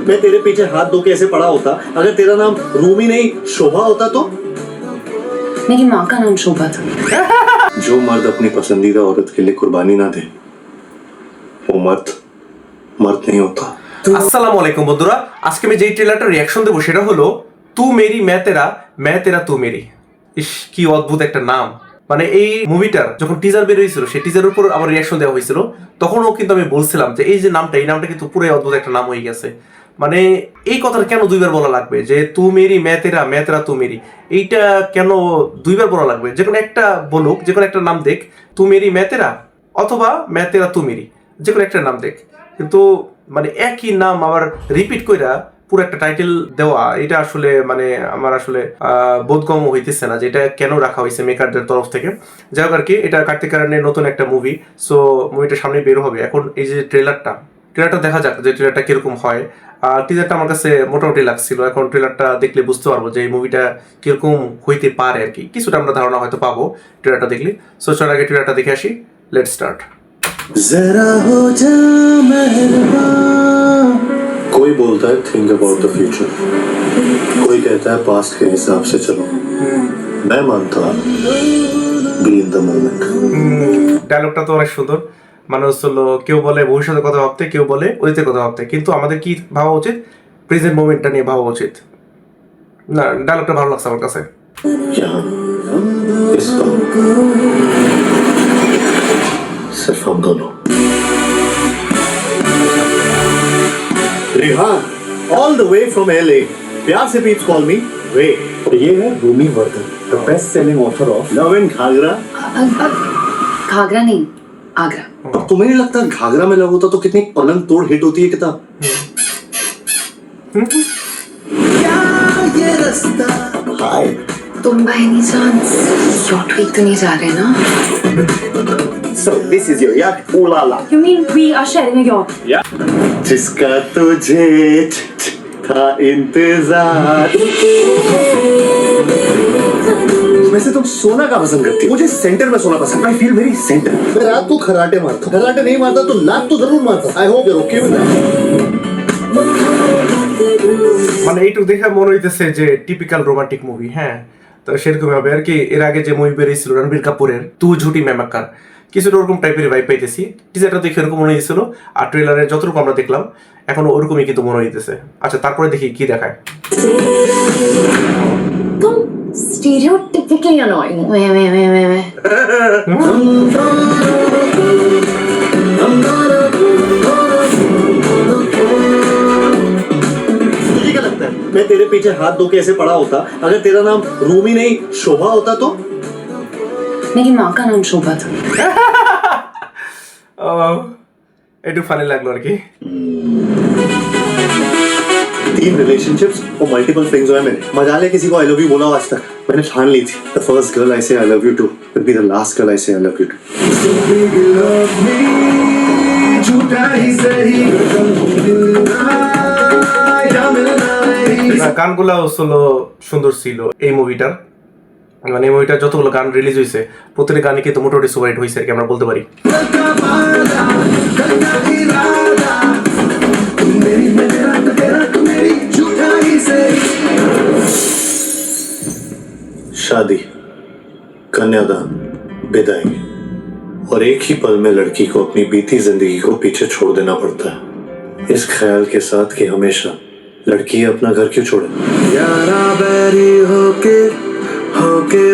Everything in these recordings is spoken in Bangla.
मैं तेरे पीछे हाथ धो के ऐसे पड़ा होता, अगर तेरा नाम रूमी नहीं शोभा होता तो? मेरी माँ का नाम शोभा था। जो मर्द अपनी पसंदीदा औरत के लिए कुर्बानी ना दे वो मर्द नहीं होता। আসসালামু আলাইকুম বন্ধুরা, আজকে আমি যেই ট্রেলারটার রিয়াকশন দেবো সেটা হলো তু মেরি मैं तेरा तू मेरी। ইস কি অদ্ভুত একটা নাম। মানে এই মুভিটার যখন টিজার বের হয়েছিল সেই টিজারের উপর আমার রিয়াকশন দেওয়া হয়েছিল, তখনও কিন্তু আমি বলছিলাম যে এই যে নামটা, এই নামটা কিন্তু পুরো অদ্ভুত একটা নাম হয়ে গেছে। মানে এই কথাটা কেন দুইবার বলা লাগবে যে তু মেরি मैं तेरा तू मेरी, এইটা কেন দুইবার বলা লাগবে? যে কোনো একটা বলুক, যে কোনো একটা নাম দেখ, তু মেরি मैं तेरा অথবা मैं तेरा तू मेरी, যে কোনো একটা নাম দেখ। কিন্তু মানে একই নাম আবার রিপিট কইরা পুরো একটা টাইটেল দেওয়া, এটা আসলে মানে আমার আসলে বোধগম্য হইতেছে না যে এটা কেন রাখা হয়েছে মেকারদের তরফ থেকে। যাই হোক আর কি, এটা কার্তিক আরয়ানের নতুন একটা মুভি, সো মুভিটা সামনে বের হবে। এখন এই যে ট্রেলারটা দেখা যাক যে ট্রেলারটা কিরকম হয়। টিজারটা আমার কাছে মোটামুটি লাগছিল, এখন ট্রেলারটা দেখলে বুঝতে পারবো যে এই মুভিটা কিরকম হইতে পারে আর কি, কিছুটা আমরা ধারণা হয়তো পাবো ট্রেলারটা দেখলে। সো চল আগে ট্রেলারটা দেখে আসি, লেটস স্টার্ট। जरा हो जा मेहरबान। कोई बोलता है थिंक अबाउट द फ्यूचर, कोई कहता है पास्ट के हिसाब से चलो। मैं मानता हूँ बी इन द मोमेंट। ডায়লগটা তো অনেক সুন্দর। মানে হলো কেউ বলে ভবিষ্যতের কথা ভাবতে, কেউ বলে অতীতের কথা ভাবতে, কিন্তু আমাদের কি ভাবা উচিত? প্রেজেন্ট মোমেন্টটা নিয়ে ভাবা উচিত। না, ডায়লগটা ভালো লাগছে আমার কাছে। यहाँ इस पल सिर्फ हम दोनों। Rihaan all the way from LA, प्यार से प्लीज कॉल मी वे। ये है Roomi Vardhan, the best selling author of love and घाघरा। घाघरा नहीं, आगरा। अब तुम्हें नहीं लगता घाघरा में लव होता तो कितनी पलंग तोड़ हिट होती है किताब? ये रास्ता हाय तुम बाय एनी चांस यॉट वीक तो नहीं जा रहे ना? So this is your yacht, ooh la la. You mean we are sharing a yacht? Yeah. जिसका तुझे था इंतजार। वैसे तुम सोना का पसंद करती हो, मुझे सेंटर में सोना पसंद। I feel very center। मैं रात को खराटे मारता हूँ, खराटे नहीं मारता तो लात तो जरूर मारता। I hope you're okay with that। মানে এইটুকু দেখে মনে হইতেছে যে টিপিক্যাল রোমান্টিক মুভি। হ্যাঁ, তো সেরকম হবে আর কি। এর আগে যে মুভি বেরিয়েছিল রণবীর কাপুরের তু ঝুটি मैं मक्कार, কিছুটা ওরকম টাইপের ভাইব পাইতেছি। টিজারটা দেখে এরকম মনে হয়েছিল, আর ট্রেলারে যতটুকু আমরা দেখলাম এখন ওরকমই কিন্তু মনে হইতেছে। আচ্ছা, তারপরে দেখি কি দেখায়। तुम stereotypically annoying। तुझे क्या लगता है मैं तेरे पीछे हाथ धो के ऐसे पड़ा होता, अगर तेरा नाम रूमी नहीं शोभा होता तो? मेरी माँ का नाम शोभा था। একটু ফানি লাগলো আর কি। 3 रिलेशनशिप्स और मल्टीपल फ्लिंग्स हुए मैंने। मजा ले किसी को आई लव यू बोला आज तक? मैंने ठान ली थी, the first girl I say I love you to will be the last girl I say I love you to. झूठा ही सही গানগুলো আসলে সুন্দর ছিল এই মুভিটার। মানে এই মুভিটার যতগুলো গান রিলিজ হয়েছে প্রত্যেকটা গানই কিন্তু মোটামুটি সুপারহিট হয়েছে আর কি, আমরা বলতে পারি। शादी, कन्यादान, विदाई और एक ही पल में लड़की को अपनी बीती जिंदगी को पीछे छोड़ देना पड़ता है, इस ख्याल के साथ कि हमेशा लड़की अपना घर क्यों छोड़े। यारा बैरी होके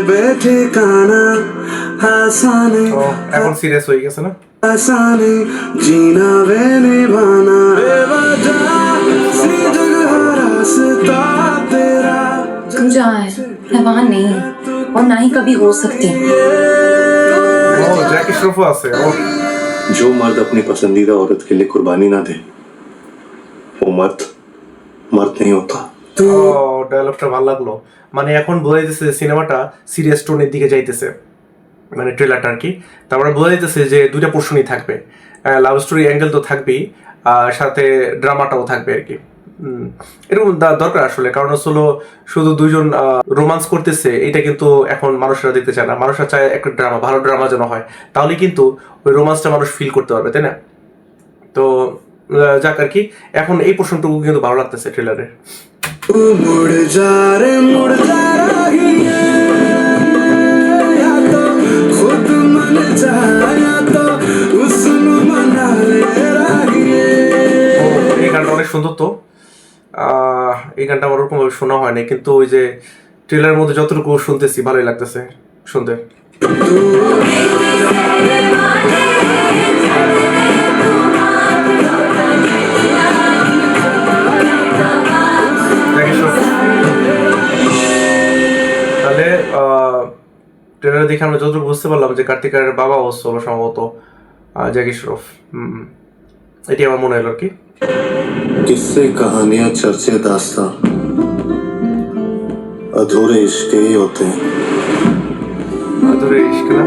बैठे काना आसाने এখন সিরিয়াস হয়ে गया ना। आसाने जीना वे निभाना बेवजह सी जगह रास्ता तेरा। तुम जहाँ है मैं वहाँ नहीं हूँ, और ना ही कभी हो सकती। জ্যাকি শ্রফও আছে। जो मर्द अपनी पसंदीदा औरत के लिए कुर्बानी ना दे वो मर्द नहीं होता। ডায়লগটা ভালো লাগলো। মানে এখন বোঝা যাইতেছে সিনেমাটা সিরিয়াস টোনের দিকে যাইতেছে, মানে ট্রেলারটা আর কি। তারপরে বোঝা যাইতেছে যে দুইটা পোর্শনই থাকবে, লাভ স্টোরি অ্যাঙ্গেল তো থাকবেই, আর সাথে ড্রামাটাও থাকবে আর কি। এরকম দরকার আসলে, কারণ হলো শুধু দুইজন রোমান্স করতেছে এটা কিন্তু এখন মানুষরা দেখতে চায় না। মানুষরা চায় একটা ড্রামা, ভালো ড্রামা যেন হয়, তাহলে কিন্তু ওই রোমান্সটা মানুষ ফিল করতে পারবে, তাই না? তো যাক আর কি, এখন এই পোর্শনটুকু কিন্তু ভালো লাগতেছে ট্রেলারে। मुड़ जा रे मुड़ जा रही है या तो खुद मन जाया तो उसनु मना ले रही है। এই গানটা অনেক সুন্দর। তো এই গানটা আমার ওরকম ভাবে শোনা হয়নি, কিন্তু ওই যে ট্রেলারের মধ্যে যতটুকু শুনতেছি ভালোই লাগতেছে শুনতে। তাহলে ট্রেলার দেখে আমরা যতটুকু বুঝতে পারলাম যে কার্তিক আরিয়ানের বাবা অবশ্য সম্ভবত জ্যাকি শ্রফ। এটি আমার মনে হলো আর কি। किस्से कहानियां चर्चे दास्तां अधूरे इश्क ही होते हैं। ধরে ইশক না,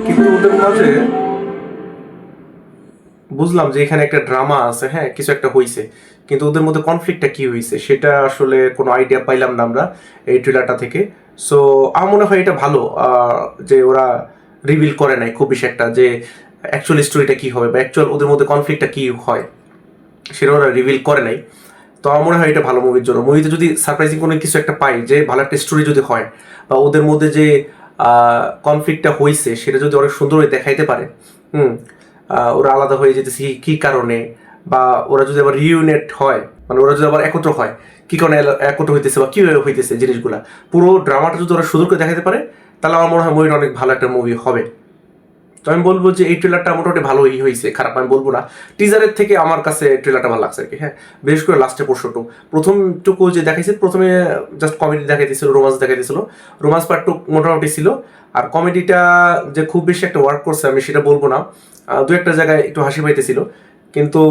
কিন্তু ওদের মাঝে বুঝলাম যে এখানে একটা ড্রামা আছে, হ্যাঁ কিছু একটা হইছে, কিন্তু ওদের মধ্যে কনফ্লিক্টটা কি হইছে সেটা আসলে কোনো আইডিয়া পাইলাম না আমরা এই ট্রেলারটা থেকে। সো আমার মনে হয় এটা ভালো যে ওরা রিভিল করে নাই খুব বেশি একটা যে অ্যাকচুয়াল স্টোরিটা কি হবে বা অ্যাকচুয়াল ওদের মধ্যে কনফ্লিক্টটা কি হয় সেটা ওরা রিভিল করে নাই। তো আমার মনে হয় এটা ভালো মুভির জন্য। মুভিতে যদি সারপ্রাইজিং কোনো কিছু একটা পাই, যে ভালো একটা স্টোরি যদি হয় বা ওদের মধ্যে যে কনফ্লিক্টটা হয়েছে সেটা যদি অনেক সুন্দর হয়ে দেখাইতে পারে, ওরা আলাদা হয়ে যেতেছে কি কারণে, বা ওরা যদি আবার রিউনেট হয়, মানে ওরা যদি আবার একত্র হয় কি কারণে একত্র হইতেছে বা কীভাবে হইতেছে জিনিসগুলা, পুরো ড্রামাটা যদি ওরা সুন্দর করে দেখাতে পারে তাহলে আমার মনে হয় মুভিটা অনেক ভালো একটা মুভি হবে। তো আমি বলবো যে এই ট্রেলারটা মোটামুটি ভালোই হয়েছে, খারাপ আমি বলবো না। টিজারের থেকে আমার কাছে ট্রেলারটা ভালো লাগছে আর কি। হ্যাঁ বিশেষ করে লাস্টের পোর্শনটুকু, প্রথমটুকু যে দেখাইছে, প্রথমে জাস্ট কমেডি দেখাইতেছিল, রোমান্স দেখাইতেছিল, রোমান্স পার্টটুকু মোটামুটি ছিল। আর কমেডিটা যে খুব বেশি একটা ওয়ার্ক করছে আমি সেটা বলবো না, দু একটা জায়গায় একটু হাসি পাইতেছিল, কিন্তু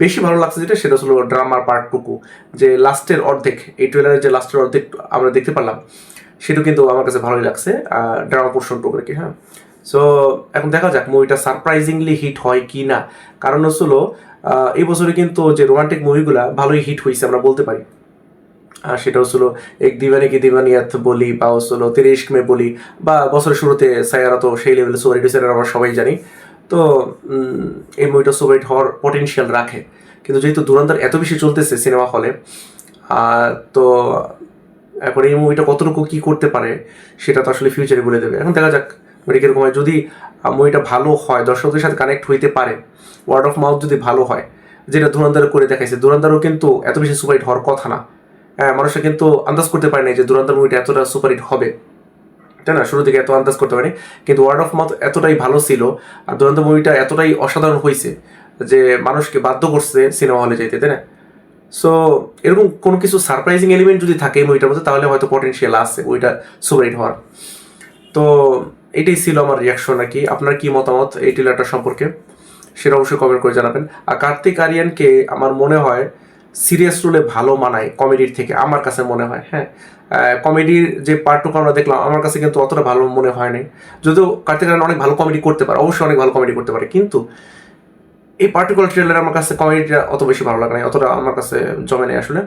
বেশি ভালো লাগছে যেটা সেটা ছিল ড্রামার পার্টটুকু, যে লাস্টের অর্ধেক, এই ট্রেলারের যে লাস্টের অর্ধেক আমরা দেখতে পারলাম সেটা কিন্তু আমার কাছে ভালোই লাগছে ড্রামা পোর্শনটুকু আর কি। হ্যাঁ সো এখন দেখা যাক মুভিটা সারপ্রাইজিংলি হিট হয় কি না, কারণ হচ্ছিল এই বছরে কিন্তু যে রোমান্টিক মুভিগুলা ভালোই হিট হয়েছে আমরা বলতে পারি। সেটা হচ্ছিল এক দিওয়ানে কি দিওয়ানিয়াত বলি, বা হচ্ছিল তেরে ইশক মে বলি, বা বছরের শুরুতে সায়ারা তো সেই লেভেলে সুপারহিট হয়েছে আমরা সবাই জানি। তো এই মুভিটা সুপারহিট হওয়ার পটেনশিয়াল রাখে, কিন্তু যেহেতু ধুরন্ধর এত বেশি চলতেছে সিনেমা হলে, তো এখন এই মুভিটা কতটুকু কি করতে পারে সেটা তো আসলে ফিউচারে বলে দেবে। এখন দেখা যাক কিরকম হয়। যদি মুভিটা ভালো হয়, দর্শকদের সাথে কানেক্ট হইতে পারে, ওয়ার্ড অফ মাউথ যদি ভালো হয়, যেটা ধুরন্ধর করে দেখাইছে, ধুরন্ধরও কিন্তু এত বেশি সুপারহিট হওয়ার কথা না। হ্যাঁ মানুষরা কিন্তু আন্দাজ করতে পারে না যে ধুরন্ধর মুভিটা এতটা সুপারহিট হবে, তাই না? শুরু থেকে এত আন্দাজ করতে পারি, কিন্তু ওয়ার্ড অফ মাউথ এতটাই ভালো ছিল আর ধুরন্ধর মুভিটা এতটাই অসাধারণ হয়েছে যে মানুষকে বাধ্য করছে সিনেমা হলে যেতে, তাই না? সো এরকম কোনো কিছু সারপ্রাইজিং এলিমেন্ট যদি থাকে মুভিটার মধ্যে তাহলে হয়তো পটেনশিয়াল আছে ওইটা সুপারহিট হওয়ার। তো এটাই ছিল আমার রিয়াকশন আর কি। আপনার কি মতামত এই ট্রেলারটা সম্পর্কে সেটা অবশ্যই কমেন্ট করে জানাবেন। আর কার্তিক আরিয়ানকে আমার মনে হয় সিরিয়াস রোলে ভালো মানায় কমেডির থেকে, আমার কাছে মনে হয়। হ্যাঁ কমেডির যে পার্টটুকু আমরা দেখলাম আমার কাছে কিন্তু অতটা ভালো মনে হয় নাই, যদিও কার্তিক আরিয়ান অনেক ভালো কমেডি করতে পারে, অবশ্যই অনেক ভালো কমেডি করতে পারে, কিন্তু এই পার্টিকুলার ট্রেলারে আমার কাছে কমেডিটা অত বেশি ভালো লাগে না, অতটা আমার কাছে জমে নেই আসলে।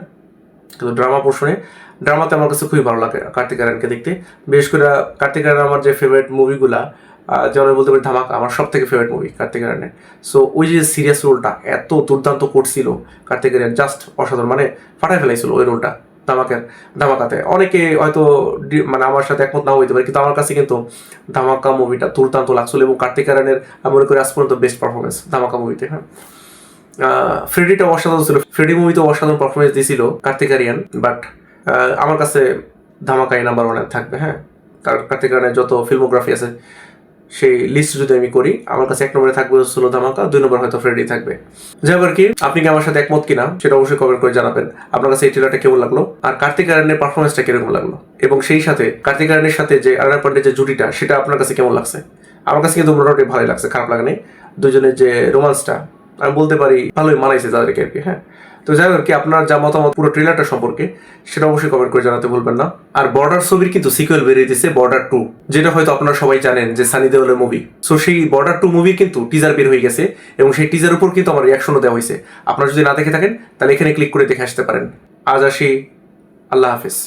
কিন্তু ড্রামা পোর্শনে, ড্রামাতে আমার কাছে খুবই ভালো লাগে কার্তিক আরিয়ানকে দেখতে। বিশেষ করে কার্তিক আরিয়ান আমার যে ফেভারিট মুভিগুলা, যেমন বলতে পারি ধামাকা আমার সব থেকে ফেভারিট মুভি কার্তিক আরিয়ানের। সো ওই যে সিরিয়াস রোলটা এত দুর্দান্ত করছিল কার্তিক আরিয়ান, জাস্ট অসাধারণ, মানে ফাটাই ফেলাইছিল ওই রোলটা ধামাকাতে। অনেকে হয়তো মানে আমার সাথে একমত নাও হইতে পারে, কিন্তু আমার কাছে কিন্তু ধামাকা মুভিটা দুর্দান্ত লাগছিল এবং কার্তিক আরিয়ানের আমি মনে করি আজ পর্যন্ত বেস্ট পারফরমেন্স ধামাকা মুভিতে। হ্যাঁ ফ্রেডিটা অসাধারণ ছিল, ফ্রেডি মুভিতে অসাধারণ পারফরমেন্স দিয়েছিল কার্তিক আরিয়ান, বাট আমার কাছে ধামাকাই নাম্বার ওয়ানে থাকবে। হ্যাঁ কার্তিক আরিয়ানের যত ফিল্মোগ্রাফি আছে সেই লিস্ট যদি আমি করি, আমার কাছে 1 নম্বরে থাকবে হলো ধামাকা, 2 নম্বর হয়তো ফ্রেডি থাকবে। যাই হোক আর কি, আপনি কি আমার সাথে একমত কিনা সেটা অবশ্যই কমেন্ট করে জানাবেন। আপনার কাছে এই ট্রেলারটা কেমন লাগলো আর কার্তিক আরিয়ানের পারফরমেন্সটা কিরকম লাগলো, এবং সেই সাথে কার্তিক আরিয়ানের সাথে যে আরিয়ানা পান্ডের যে জুটিটা সেটা আপনার কাছে কেমন লাগছে? আমার কাছে কিন্তু মোটামুটি ভালোই লাগছে, খারাপ লাগে নাই। দুজনের যে রোমান্সটা আমি বলতে পারি ভালোই মানাইছে তাদেরকে আর কি। হ্যাঁ তো যাই হোক আর কি, আপনার যা মতামত পুরো ট্রেলারটা সম্পর্কে সেটা অবশ্যই কমেন্ট করে জানাতে ভুলবেন না। আর বর্ডার ছবির কিন্তু সিকুয়েল বেরিয়ে দিয়েছে, বর্ডার 2, যেটা হয়তো আপনারা সবাই জানেন যে সানি দেওলের মুভি। সো সেই বর্ডার 2 মুভি কিন্তু টিজার বের হয়ে গেছে এবং সেই টিজার উপর কিন্তু আমার রিয়াকশনও দেওয়া হয়েছে। আপনারা যদি না দেখে থাকেন তাহলে এখানে ক্লিক করে দেখে আসতে পারেন। আজ আসি, আল্লাহ হাফিজ।